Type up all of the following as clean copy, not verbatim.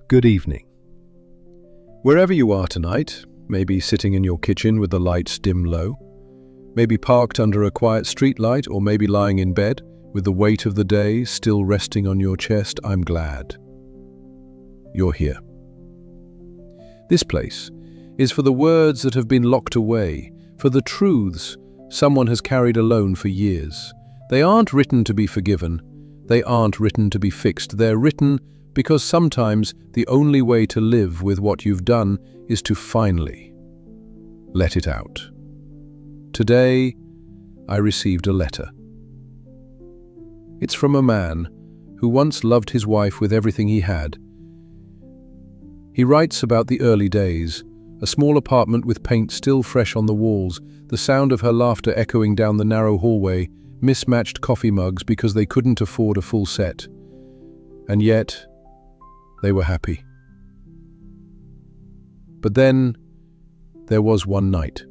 Good evening. Wherever you are tonight, maybe sitting in your kitchen with the lights dim low, maybe parked under a quiet streetlight, or maybe lying in bed with the weight of the day still resting on your chest, I'm glad you're here. This place is for the words that have been locked away, for the truths someone has carried alone for years. They aren't written to be forgiven. They aren't written to be fixed. They're written because sometimes the only way to live with what you've done is to finally let it out. Today, I received a letter. It's from a man who once loved his wife with everything he had. He writes about the early days, a small apartment with paint still fresh on the walls, the sound of her laughter echoing down the narrow hallway, mismatched coffee mugs because they couldn't afford a full set. And yet, they were happy. But then, there was one night.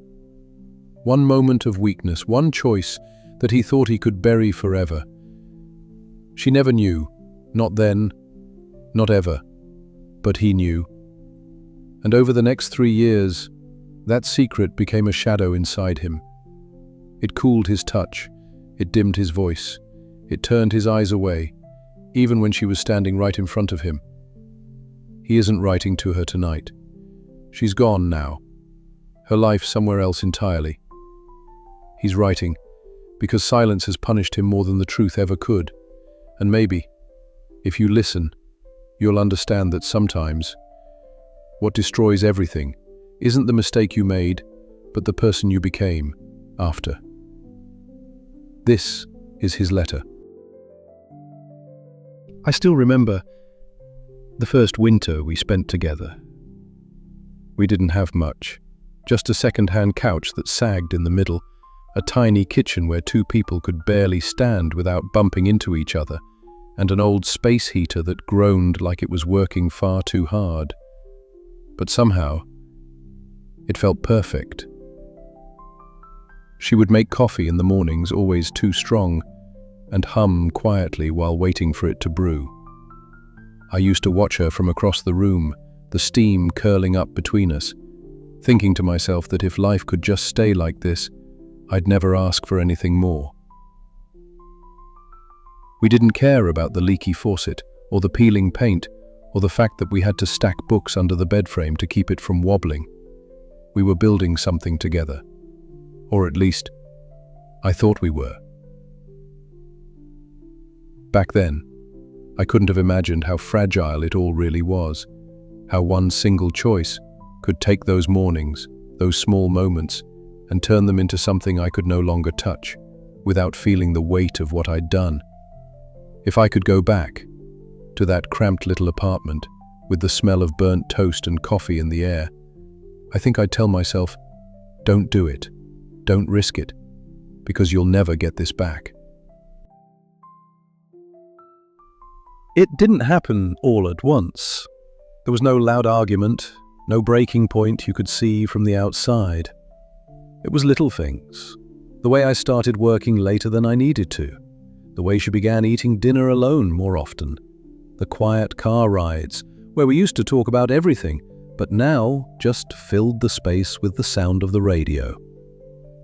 One moment of weakness, one choice that he thought he could bury forever. She never knew, not then, not ever, but he knew. And over the next 3 years, that secret became a shadow inside him. It cooled his touch, it dimmed his voice, it turned his eyes away, even when she was standing right in front of him. He isn't writing to her tonight. She's gone now, her life somewhere else entirely. He's writing because silence has punished him more than the truth ever could. And maybe, if you listen, you'll understand that sometimes what destroys everything isn't the mistake you made, but the person you became after. This is his letter. I still remember the first winter we spent together. We didn't have much, just a second-hand couch that sagged in the middle, a tiny kitchen where 2 people could barely stand without bumping into each other, and an old space heater that groaned like it was working far too hard. But somehow, it felt perfect. She would make coffee in the mornings, always too strong, and hum quietly while waiting for it to brew. I used to watch her from across the room, the steam curling up between us, thinking to myself that if life could just stay like this, I'd never ask for anything more. We didn't care about the leaky faucet, or the peeling paint, or the fact that we had to stack books under the bed frame to keep it from wobbling. We were building something together. Or at least, I thought we were. Back then, I couldn't have imagined how fragile it all really was, how one single choice could take those mornings, those small moments, and turn them into something I could no longer touch, without feeling the weight of what I'd done. If I could go back to that cramped little apartment, with the smell of burnt toast and coffee in the air, I think I'd tell myself, don't do it, don't risk it, because you'll never get this back. It didn't happen all at once. There was no loud argument, no breaking point you could see from the outside. It was little things. The way I started working later than I needed to. The way she began eating dinner alone more often. The quiet car rides, where we used to talk about everything, but now just filled the space with the sound of the radio.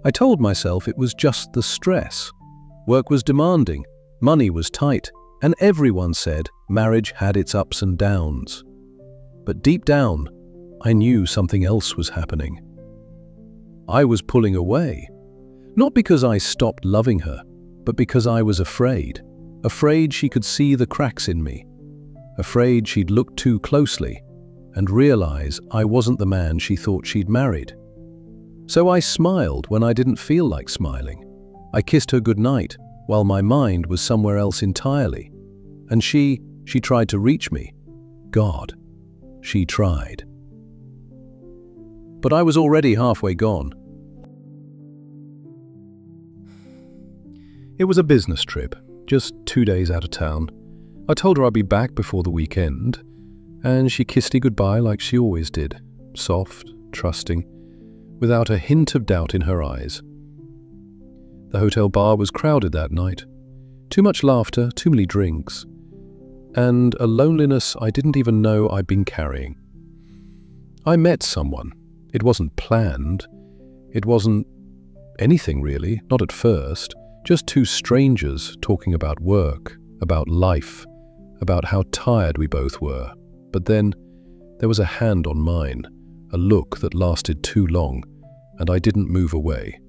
I told myself it was just the stress. Work was demanding, money was tight, and everyone said marriage had its ups and downs. But deep down, I knew something else was happening. I was pulling away, not because I stopped loving her, but because I was afraid. Afraid she could see the cracks in me. Afraid she'd look too closely and realize I wasn't the man she thought she'd married. So I smiled when I didn't feel like smiling. I kissed her goodnight while my mind was somewhere else entirely. And she tried to reach me. God, she tried. But I was already halfway gone. It was a business trip, just 2 days out of town. I told her I'd be back before the weekend, and she kissed me goodbye like she always did, soft, trusting, without a hint of doubt in her eyes. The hotel bar was crowded that night. Too much laughter, too many drinks. and a loneliness I didn't even know I'd been carrying. I met someone. It wasn't planned. It wasn't anything really, not at first. Just two strangers talking about work, about life, about how tired we both were. But then there was a hand on mine, a look that lasted too long, and I didn't move away.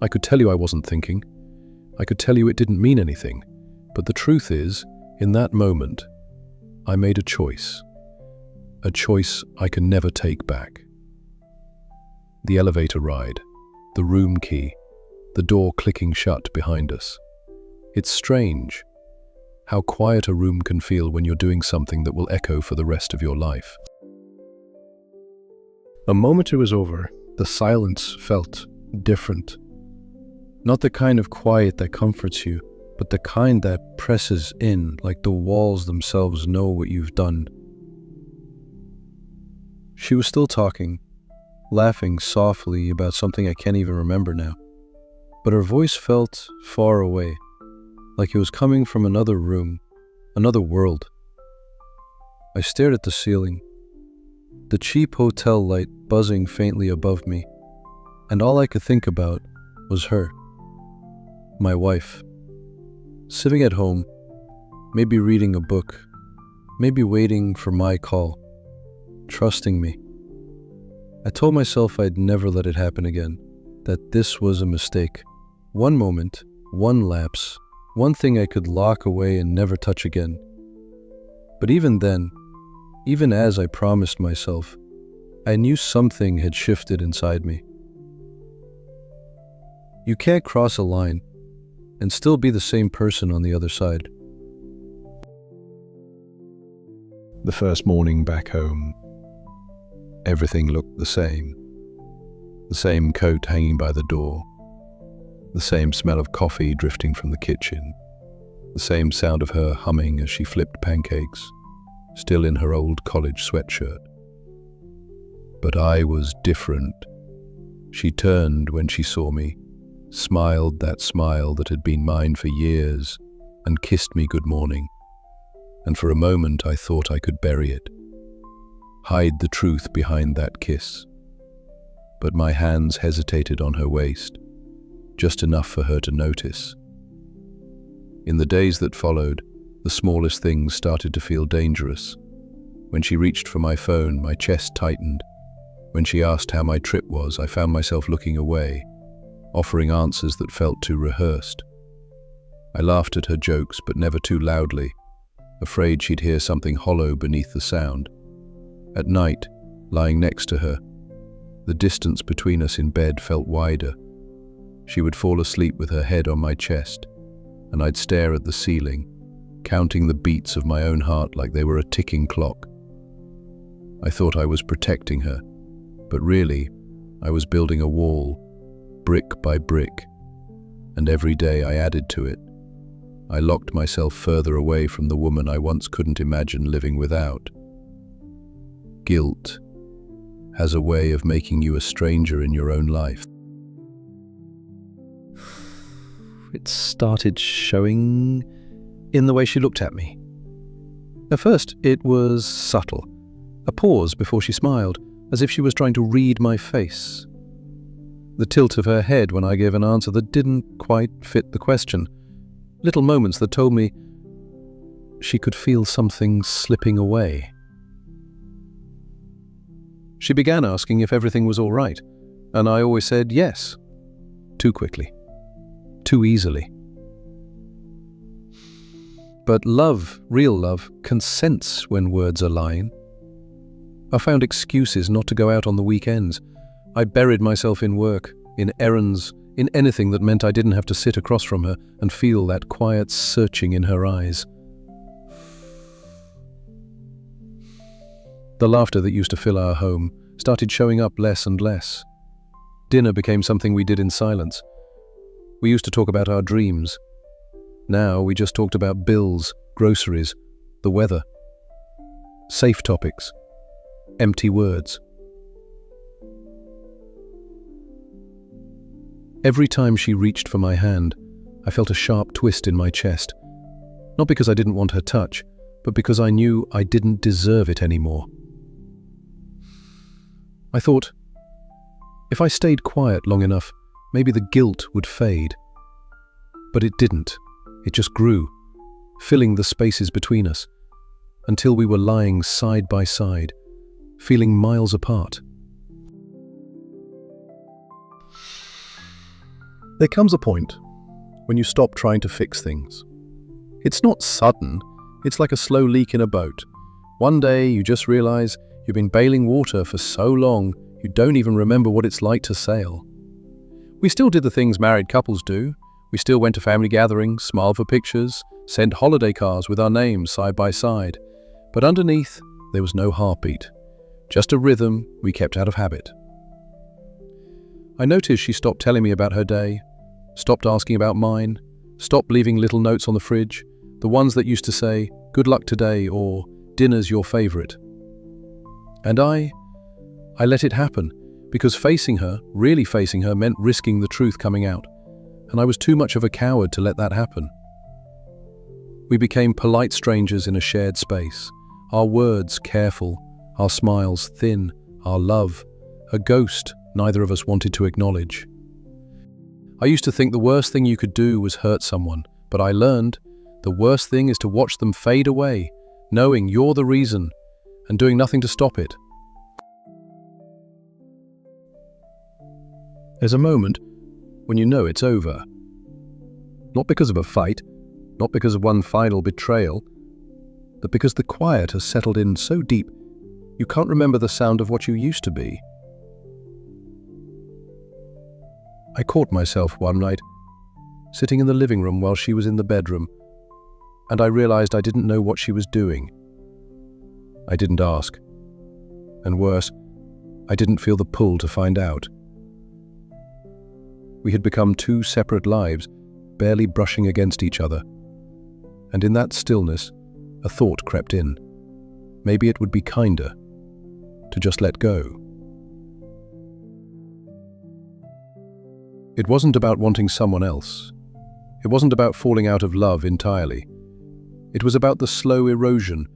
I could tell you I wasn't thinking. I could tell you it didn't mean anything. But the truth is, in that moment, I made a choice I can never take back. The elevator ride, the room key, the door clicking shut behind us. It's strange how quiet a room can feel when you're doing something that will echo for the rest of your life. The moment it was over, the silence felt different. Not the kind of quiet that comforts you, but the kind that presses in, like the walls themselves know what you've done. She was still talking, laughing softly about something I can't even remember now. But her voice felt far away, like it was coming from another room, another world. I stared at the ceiling, the cheap hotel light buzzing faintly above me, and all I could think about was her, my wife, sitting at home, maybe reading a book, maybe waiting for my call, trusting me. I told myself I'd never let it happen again, that this was a mistake. One moment, one lapse, one thing I could lock away and never touch again. But even then, even as I promised myself, I knew something had shifted inside me. You can't cross a line and still be the same person on the other side. The first morning back home, everything looked the same. The same coat hanging by the door, the same smell of coffee drifting from the kitchen, the same sound of her humming as she flipped pancakes, still in her old college sweatshirt. But I was different. She turned when she saw me, smiled that smile that had been mine for years, and kissed me good morning. And for a moment I thought I could bury it, hide the truth behind that kiss. But my hands hesitated on her waist, just enough for her to notice. In the days that followed, the smallest things started to feel dangerous. When she reached for my phone, my chest tightened. When she asked how my trip was, I found myself looking away, offering answers that felt too rehearsed. I laughed at her jokes, but never too loudly, afraid she'd hear something hollow beneath the sound. At night, lying next to her, the distance between us in bed felt wider. She would fall asleep with her head on my chest, and I'd stare at the ceiling, counting the beats of my own heart like they were a ticking clock. I thought I was protecting her, but really, I was building a wall, brick by brick, and every day I added to it. I locked myself further away from the woman I once couldn't imagine living without. Guilt has a way of making you a stranger in your own life. It started showing in the way she looked at me. At first, it was subtle, a pause before she smiled, as if she was trying to read my face. The tilt of her head when I gave an answer that didn't quite fit the question. Little moments that told me she could feel something slipping away. She began asking if everything was all right, and I always said yes, too quickly, too easily. But love, real love, consents when words are lying. I found excuses not to go out on the weekends. I buried myself in work, in errands, in anything that meant I didn't have to sit across from her and feel that quiet searching in her eyes. The laughter that used to fill our home started showing up less and less. Dinner became something we did in silence. We used to talk about our dreams. Now we just talked about bills, groceries, the weather. Safe topics. Empty words. Every time she reached for my hand, I felt a sharp twist in my chest. Not because I didn't want her touch, but because I knew I didn't deserve it anymore. I thought, if I stayed quiet long enough, maybe the guilt would fade. But it didn't. It just grew, filling the spaces between us, until we were lying side by side, feeling miles apart. There comes a point when you stop trying to fix things. It's not sudden, it's like a slow leak in a boat. One day you just realize you've been bailing water for so long you don't even remember what it's like to sail. We still did the things married couples do. We still went to family gatherings, smiled for pictures, sent holiday cards with our names side by side. But underneath, there was no heartbeat, just a rhythm we kept out of habit. I noticed she stopped telling me about her day, stopped asking about mine, stopped leaving little notes on the fridge, the ones that used to say, "Good luck today," or "Dinner's your favorite." And I let it happen, because facing her, really facing her, meant risking the truth coming out, and I was too much of a coward to let that happen. We became polite strangers in a shared space, our words careful, our smiles thin, our love a ghost neither of us wanted to acknowledge. I used to think the worst thing you could do was hurt someone, but I learned the worst thing is to watch them fade away, knowing you're the reason, and doing nothing to stop it. There's a moment when you know it's over. Not because of a fight, not because of one final betrayal, but because the quiet has settled in so deep you can't remember the sound of what you used to be. I caught myself one night, sitting in the living room while she was in the bedroom, and I realized I didn't know what she was doing. I didn't ask. And worse, I didn't feel the pull to find out. We had become two separate lives, barely brushing against each other. And in that stillness, a thought crept in. Maybe it would be kinder to just let go. It wasn't about wanting someone else. It wasn't about falling out of love entirely. It was about the slow erosion,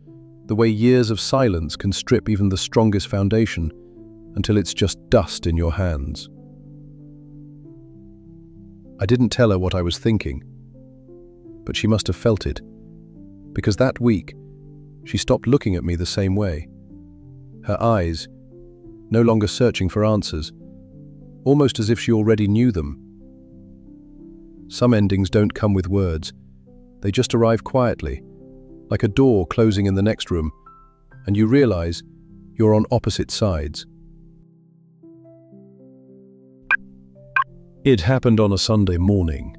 the way years of silence can strip even the strongest foundation until it's just dust in your hands. I didn't tell her what I was thinking, but she must have felt it, because that week, she stopped looking at me the same way. Her eyes, no longer searching for answers, almost as if she already knew them. Some endings don't come with words. They just arrive quietly, like a door closing in the next room, and you realize you're on opposite sides. It happened on a Sunday morning.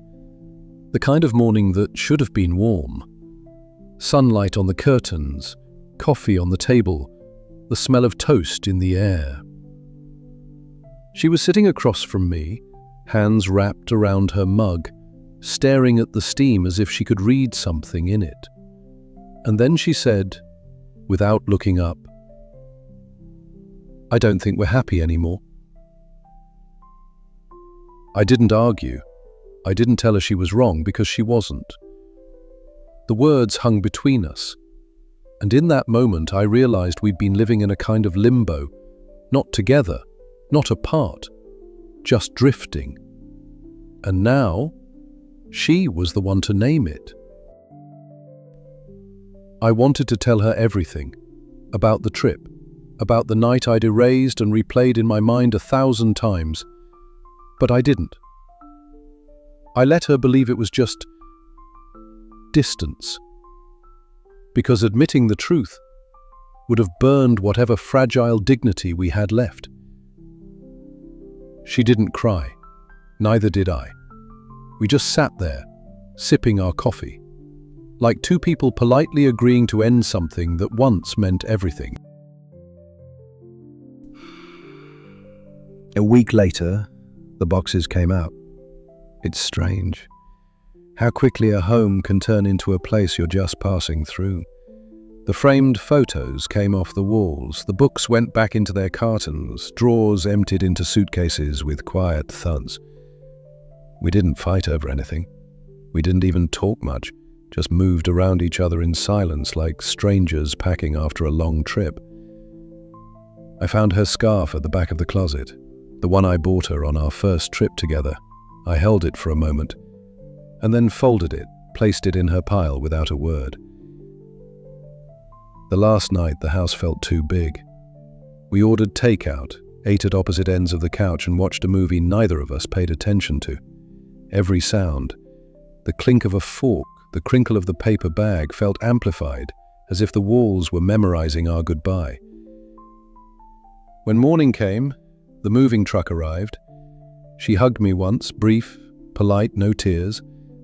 The kind of morning that should have been warm. Sunlight on the curtains, coffee on the table, the smell of toast in the air. She was sitting across from me, hands wrapped around her mug, staring at the steam as if she could read something in it. And then she said, without looking up, "I don't think we're happy anymore." I didn't argue. I didn't tell her she was wrong, because she wasn't. The words hung between us, and in that moment I realized we'd been living in a kind of limbo, not together, not apart, just drifting. And now, she was the one to name it. I wanted to tell her everything, about the trip, about the night I'd erased and replayed in my mind 1,000 times, but I didn't. I let her believe it was just distance, because admitting the truth would have burned whatever fragile dignity we had left. She didn't cry, neither did I. We just sat there, sipping our coffee, like two people politely agreeing to end something that once meant everything. A week later, the boxes came out. It's strange how quickly a home can turn into a place you're just passing through. The framed photos came off the walls, the books went back into their cartons, drawers emptied into suitcases with quiet thuds. We didn't fight over anything. We didn't even talk much, just moved around each other in silence like strangers packing after a long trip. I found her scarf at the back of the closet, the one I bought her on our first trip together. I held it for a moment, and then folded it, placed it in her pile without a word. The last night the house felt too big. We ordered takeout, ate at opposite ends of the couch, and watched a movie neither of us paid attention to. Every sound, the clink of a fork, the crinkle of the paper bag, felt amplified, as if the walls were memorizing our goodbye. When morning came, the moving truck arrived. She hugged me once, brief, polite, no tears,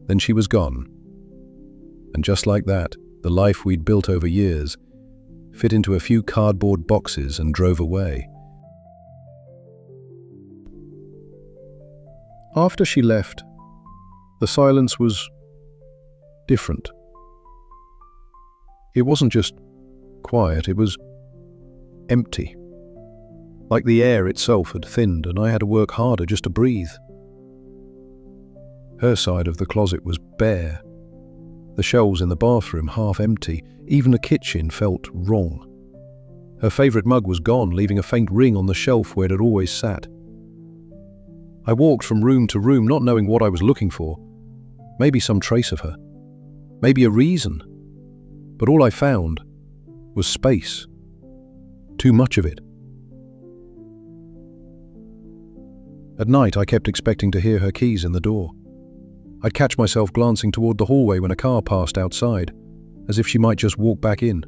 then she was gone. And just like that, the life we'd built over years fit into a few cardboard boxes and drove away. After she left, the silence was different. It wasn't just quiet, it was empty. Like the air itself had thinned and I had to work harder just to breathe. Her side of the closet was bare. The shelves in the bathroom half empty. Even the kitchen felt wrong. Her favourite mug was gone, leaving a faint ring on the shelf where it had always sat. I walked from room to room, not knowing what I was looking for. Maybe some trace of her. Maybe a reason. But all I found was space. Too much of it. At night, I kept expecting to hear her keys in the door. I'd catch myself glancing toward the hallway when a car passed outside, as if she might just walk back in.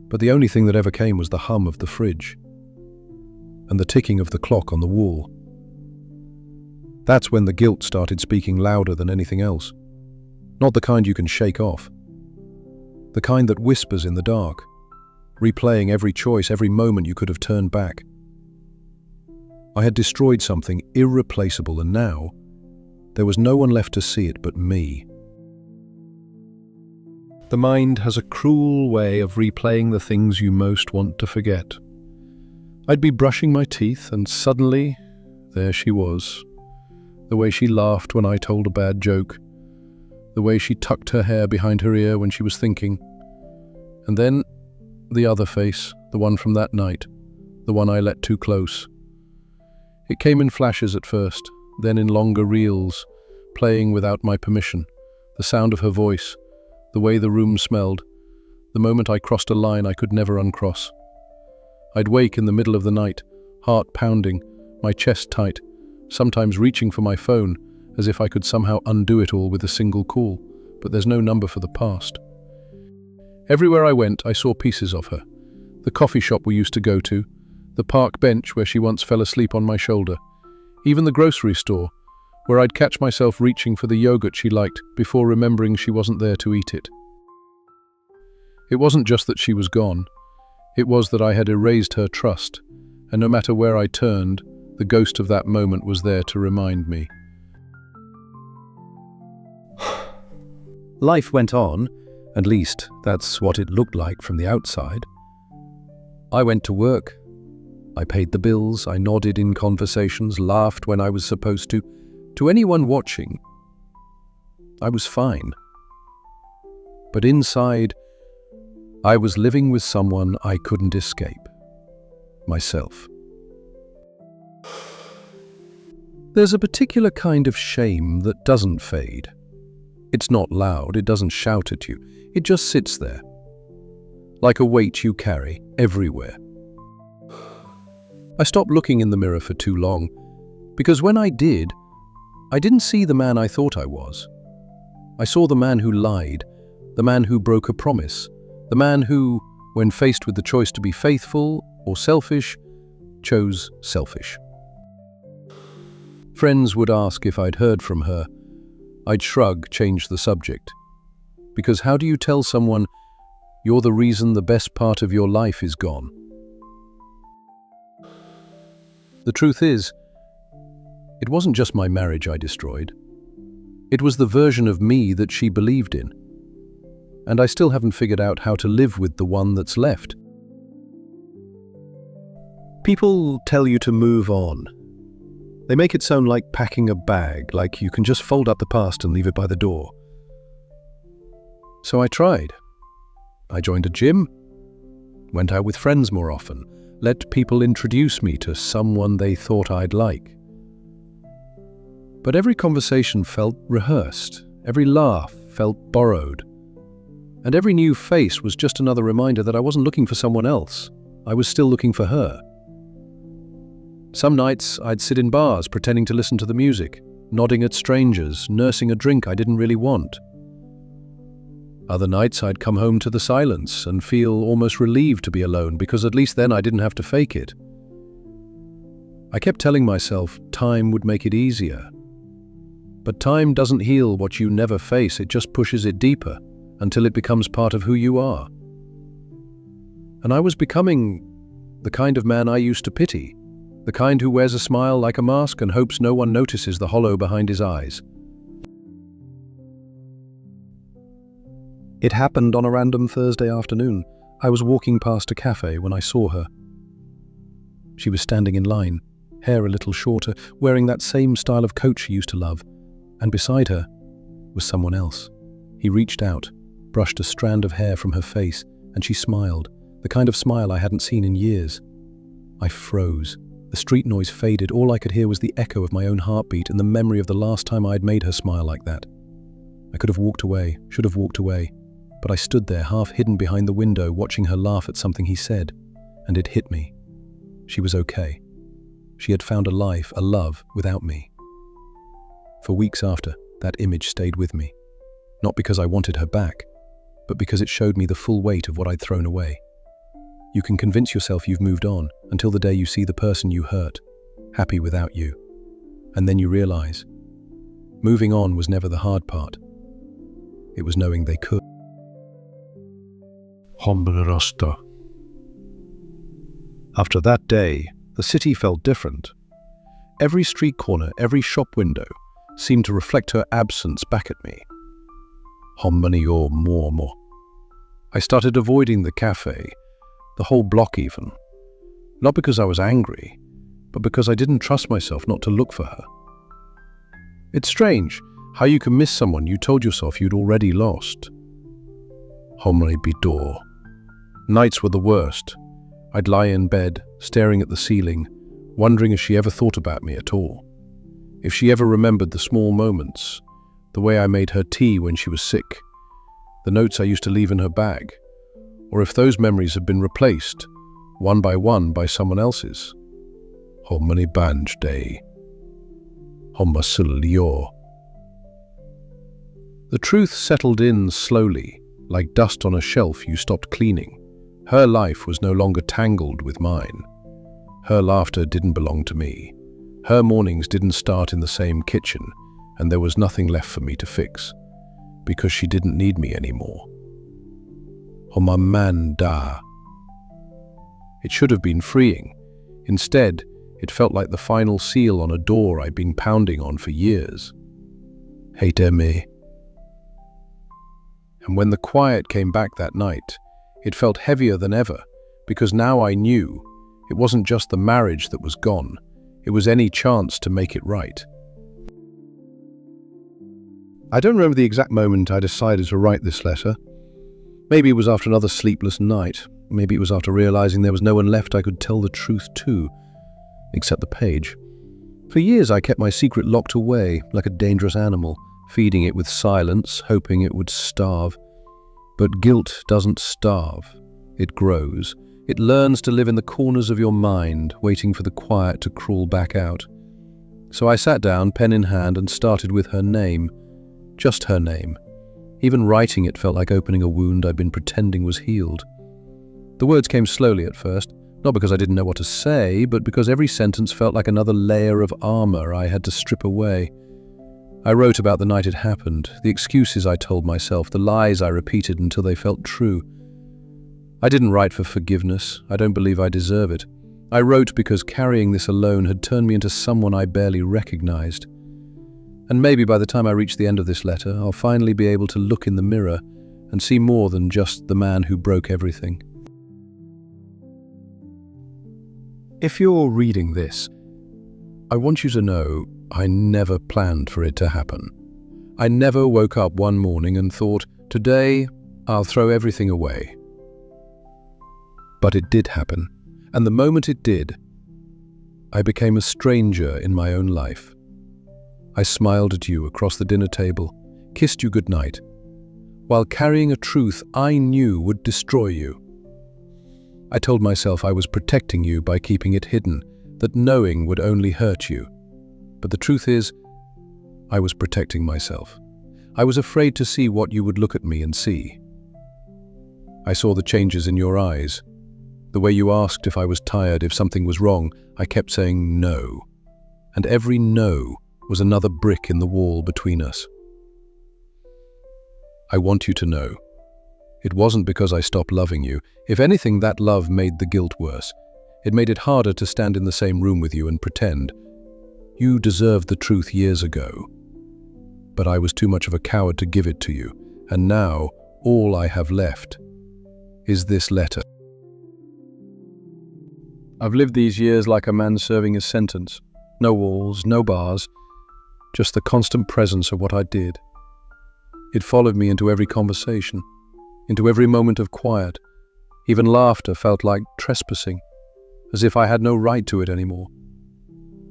But the only thing that ever came was the hum of the fridge and the ticking of the clock on the wall. That's when the guilt started speaking louder than anything else. Not the kind you can shake off. The kind that whispers in the dark, replaying every choice, every moment you could have turned back. I had destroyed something irreplaceable, and now there was no one left to see it but me. The mind has a cruel way of replaying the things you most want to forget. I'd be brushing my teeth and suddenly, there she was. The way she laughed when I told a bad joke. The way she tucked her hair behind her ear when she was thinking. And then, the other face, the one from that night, the one I let too close. It came in flashes at first, then in longer reels, playing without my permission. The sound of her voice, the way the room smelled, the moment I crossed a line I could never uncross. I'd wake in the middle of the night, heart pounding, my chest tight, sometimes reaching for my phone, as if I could somehow undo it all with a single call, but there's no number for the past. Everywhere I went, I saw pieces of her. The coffee shop we used to go to, the park bench where she once fell asleep on my shoulder, even the grocery store, where I'd catch myself reaching for the yogurt she liked before remembering she wasn't there to eat it. It wasn't just that she was gone, it was that I had erased her trust, and no matter where I turned, the ghost of that moment was there to remind me. Life went on, at least that's what it looked like from the outside. I went to work. I paid the bills, I nodded in conversations, laughed when I was supposed to. To anyone watching, I was fine. But inside, I was living with someone I couldn't escape. Myself. There's a particular kind of shame that doesn't fade. It's not loud, it doesn't shout at you, it just sits there. Like a weight you carry everywhere. I stopped looking in the mirror for too long, because when I did, I didn't see the man I thought I was. I saw the man who lied, the man who broke a promise, the man who, when faced with the choice to be faithful or selfish, chose selfish. Friends would ask if I'd heard from her. I'd shrug, change the subject. Because how do you tell someone you're the reason the best part of your life is gone? The truth is, it wasn't just my marriage I destroyed. It was the version of me that she believed in. And I still haven't figured out how to live with the one that's left. People tell you to move on. They make it sound like packing a bag, like you can just fold up the past and leave it by the door. So I tried. I joined a gym, went out with friends more often, let people introduce me to someone they thought I'd like. But every conversation felt rehearsed, every laugh felt borrowed, and every new face was just another reminder that I wasn't looking for someone else. I was still looking for her. Some nights I'd sit in bars pretending to listen to the music, nodding at strangers, nursing a drink I didn't really want. Other nights I'd come home to the silence and feel almost relieved to be alone, because at least then I didn't have to fake it. I kept telling myself time would make it easier. But time doesn't heal what you never face, it just pushes it deeper until it becomes part of who you are. And I was becoming the kind of man I used to pity, the kind who wears a smile like a mask and hopes no one notices the hollow behind his eyes. It happened on a random Thursday afternoon. I was walking past a cafe when I saw her. She was standing in line, hair a little shorter, wearing that same style of coat she used to love, and beside her was someone else. He reached out, brushed a strand of hair from her face, and she smiled, the kind of smile I hadn't seen in years. I froze. The street noise faded. All I could hear was the echo of my own heartbeat and the memory of the last time I'd made her smile like that. I could have walked away, should have walked away, but I stood there, half hidden behind the window, watching her laugh at something he said, and it hit me. She was okay. She had found a life, a love, without me. For weeks after, that image stayed with me. Not because I wanted her back, but because it showed me the full weight of what I'd thrown away. You can convince yourself you've moved on until the day you see the person you hurt, happy without you. And then you realize, moving on was never the hard part. It was knowing they could. After that day, the city felt different. Every street corner, every shop window seemed to reflect her absence back at me. I started avoiding the cafe, the whole block even. Not because I was angry, but because I didn't trust myself not to look for her. It's strange how you can miss someone you told yourself you'd already lost. Nights were the worst. I'd lie in bed, staring at the ceiling, wondering if she ever thought about me at all. If she ever remembered the small moments, the way I made her tea when she was sick, the notes I used to leave in her bag, or if those memories had been replaced, one, by someone else's. The truth settled in slowly, like dust on a shelf you stopped cleaning. Her life was no longer tangled with mine. Her laughter didn't belong to me. Her mornings didn't start in the same kitchen, and there was nothing left for me to fix, because she didn't need me anymore. It should have been freeing. Instead, it felt like the final seal on a door I'd been pounding on for years. And when the quiet came back that night, it felt heavier than ever, because now I knew it wasn't just the marriage that was gone, it was any chance to make it right. I don't remember the exact moment I decided to write this letter. Maybe it was after another sleepless night. Maybe it was after realizing there was no one left I could tell the truth to, except the page. For years I kept my secret locked away, like a dangerous animal, feeding it with silence, hoping it would starve. But guilt doesn't starve. It grows. It learns to live in the corners of your mind, waiting for the quiet to crawl back out. So I sat down, pen in hand, and started with her name. Just her name. Even writing it felt like opening a wound I'd been pretending was healed. The words came slowly at first, not because I didn't know what to say, but because every sentence felt like another layer of armor I had to strip away. I wrote about the night it happened, the excuses I told myself, the lies I repeated until they felt true. I didn't write for forgiveness. I don't believe I deserve it. I wrote because carrying this alone had turned me into someone I barely recognized. And maybe by the time I reach the end of this letter, I'll finally be able to look in the mirror and see more than just the man who broke everything. If you're reading this, I want you to know I never planned for it to happen. I never woke up one morning and thought, Today, I'll throw everything away. But it did happen, and the moment it did, I became a stranger in my own life. I smiled at you across the dinner table, kissed you goodnight, while carrying a truth I knew would destroy you. I told myself I was protecting you by keeping it hidden, that knowing would only hurt you. But the truth is, I was protecting myself. I was afraid to see what you would look at me and see. I saw the changes in your eyes. The way you asked if I was tired, if something was wrong, I kept saying no. And every no was another brick in the wall between us. I want you to know, it wasn't because I stopped loving you. If anything, that love made the guilt worse. It made it harder to stand in the same room with you and pretend. You deserved the truth years ago. But I was too much of a coward to give it to you, and now all I have left is this letter. I've lived these years like a man serving his sentence. No walls, no bars, just the constant presence of what I did. It followed me into every conversation, into every moment of quiet. Even laughter felt like trespassing, as if I had no right to it anymore.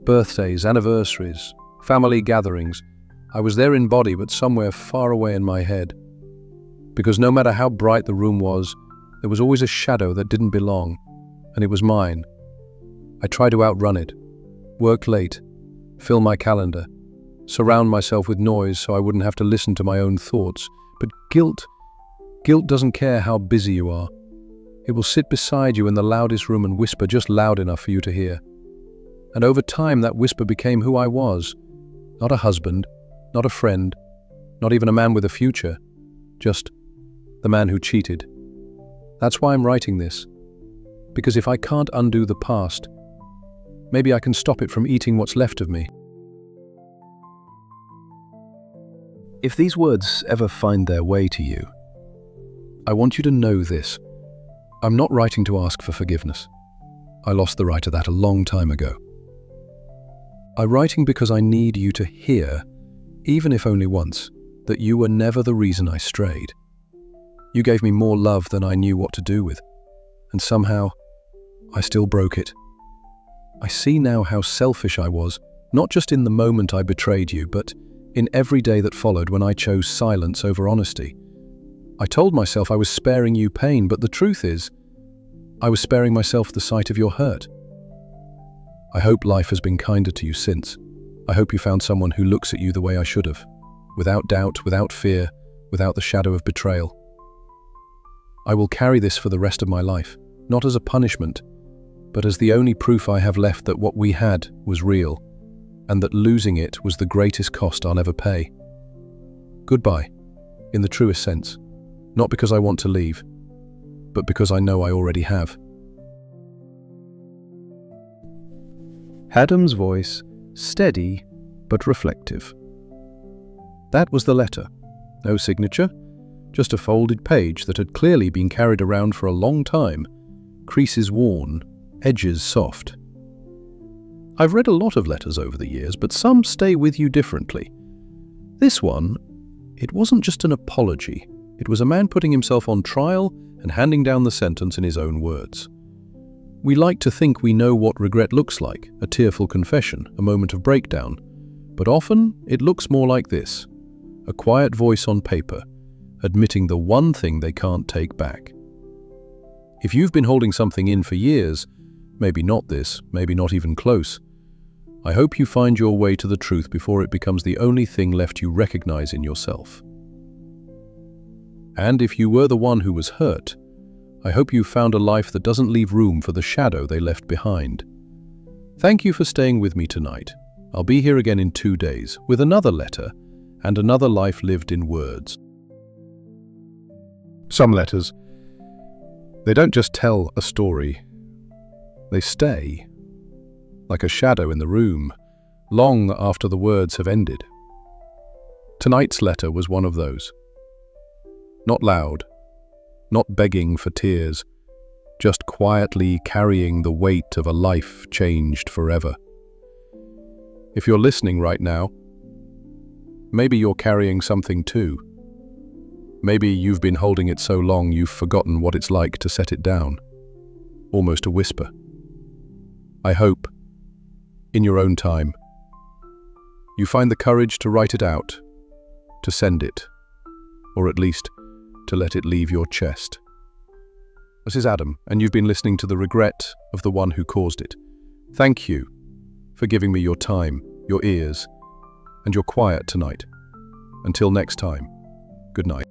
Birthdays, anniversaries, family gatherings, I was there in body but somewhere far away in my head. Because no matter how bright the room was, there was always a shadow that didn't belong, and it was mine. I tried to outrun it, worked late, fill my calendar, surround myself with noise so I wouldn't have to listen to my own thoughts. But guilt doesn't care how busy you are. It will sit beside you in the loudest room and whisper just loud enough for you to hear. And over time that whisper became who I was. Not a husband, not a friend, not even a man with a future, just the man who cheated. That's why I'm writing this. Because if I can't undo the past, maybe I can stop it from eating what's left of me. If these words ever find their way to you, I want you to know this. I'm not writing to ask for forgiveness. I lost the right to that a long time ago. I'm writing because I need you to hear, even if only once, that you were never the reason I strayed. You gave me more love than I knew what to do with, and somehow, I still broke it. I see now how selfish I was, not just in the moment I betrayed you, but in every day that followed when I chose silence over honesty. I told myself I was sparing you pain, but the truth is, I was sparing myself the sight of your hurt. I hope life has been kinder to you since. I hope you found someone who looks at you the way I should have, without doubt, without fear, without the shadow of betrayal. I will carry this for the rest of my life, not as a punishment, but as the only proof I have left that what we had was real, and that losing it was the greatest cost I'll ever pay. Goodbye, in the truest sense, not because I want to leave, but because I know I already have. Adam's voice, steady but reflective. That was the letter. No signature, just a folded page that had clearly been carried around for a long time, creases worn, edges soft. I've read a lot of letters over the years, but some stay with you differently. This one, it wasn't just an apology. It was a man putting himself on trial and handing down the sentence in his own words. We like to think we know what regret looks like, a tearful confession, a moment of breakdown. But often, it looks more like this, a quiet voice on paper, admitting the one thing they can't take back. If you've been holding something in for years, maybe not this, maybe not even close, I hope you find your way to the truth before it becomes the only thing left you recognize in yourself. And if you were the one who was hurt, I hope you found a life that doesn't leave room for the shadow they left behind. Thank you for staying with me tonight. I'll be here again in 2 days with another letter and another life lived in words. Some letters, they don't just tell a story, they stay, like a shadow in the room, long after the words have ended. Tonight's letter was one of those. Not loud, not begging for tears, just quietly carrying the weight of a life changed forever. If you're listening right now, maybe you're carrying something too. Maybe you've been holding it so long you've forgotten what it's like to set it down. Almost a whisper. I hope, in your own time, you find the courage to write it out, to send it, or at least to let it leave your chest. This is Adam, and you've been listening to The Regret of the One Who Caused It. Thank you for giving me your time, your ears, and your quiet tonight. Until next time, good night.